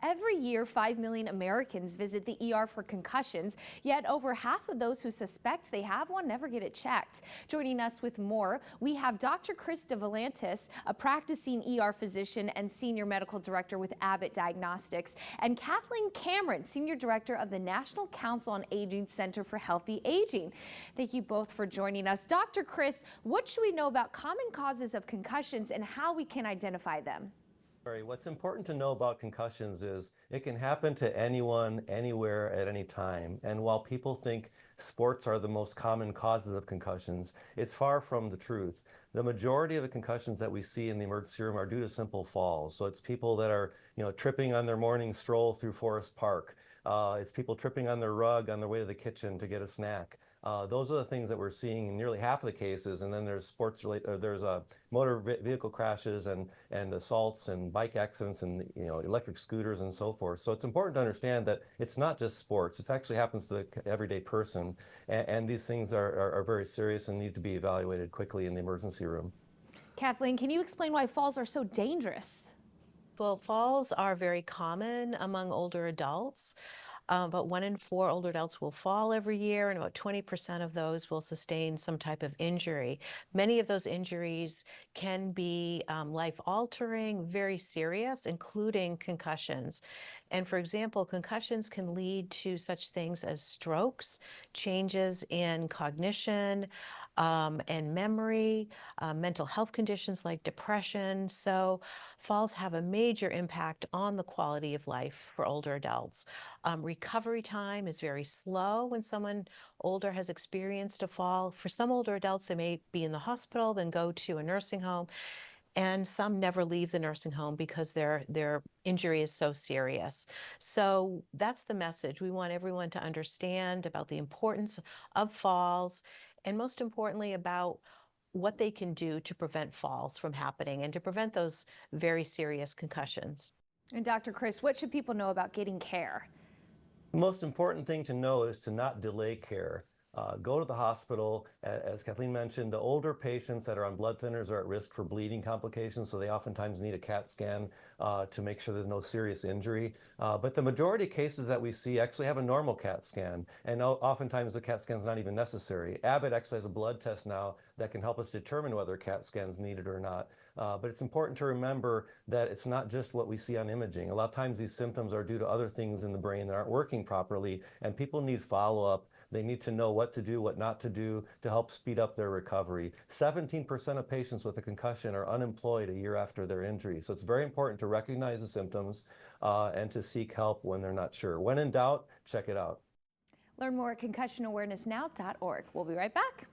Every year, 5 million Americans visit the ER for concussions, yet over half of those who suspect they have one never get it checked. Joining us with more, we have Dr. Chris DeValantis, a practicing ER physician and senior medical director with Abbott Diagnostics, and Kathleen Cameron, senior director of the National Council on Aging Center for Healthy Aging. Thank you both for joining us. Dr. Chris, what should we know about common causes of concussions and how we can identify them? What's important to know about concussions is it can happen to anyone, anywhere, at any time. And while people think sports are the most common causes of concussions, it's far from the truth. The majority of the concussions that we see in the emergency room are due to simple falls. So it's people that are, tripping on their morning stroll through Forest Park. It's people tripping on their rug on their way to the kitchen to get a snack. Those are the things that we're seeing in nearly half of the cases. And then there's motor vehicle crashes and assaults and bike accidents and electric scooters and so forth. So it's important to understand that it's not just sports. It actually happens to the everyday person. And these things are very serious and need to be evaluated quickly in the emergency room. Kathleen, can you explain why falls are so dangerous? Well, falls are very common among older adults. About 1 in 4 older adults will fall every year, and about 20% of those will sustain some type of injury. Many of those injuries can be life-altering, very serious, including concussions. And for example, concussions can lead to such things as strokes, changes in cognition and memory, mental health conditions like depression. So falls have a major impact on the quality of life for older adults. Recovery time is very slow when someone older has experienced a fall. For some older adults, they may be in the hospital, then go to a nursing home, and some never leave the nursing home because their injury is so serious. So that's the message. We want everyone to understand about the importance of falls, and most importantly, about what they can do to prevent falls from happening and to prevent those very serious concussions. And Dr. Chris, what should people know about getting care? The most important thing to know is to not delay care. Go to the hospital. As Kathleen mentioned, the older patients that are on blood thinners are at risk for bleeding complications, so they oftentimes need a CAT scan to make sure there's no serious injury. But the majority of cases that we see actually have a normal CAT scan, and oftentimes the CAT scan is not even necessary. Abbott actually has a blood test now that can help us determine whether a CAT scan is needed or not. But it's important to remember that it's not just what we see on imaging. A lot of times these symptoms are due to other things in the brain that aren't working properly, and people need follow-up. They need to know what to do, what not to do to help speed up their recovery. 17% of patients with a concussion are unemployed a year after their injury. So it's very important to recognize the symptoms and to seek help when they're not sure. When in doubt, check it out. Learn more at concussionawarenessnow.org. We'll be right back.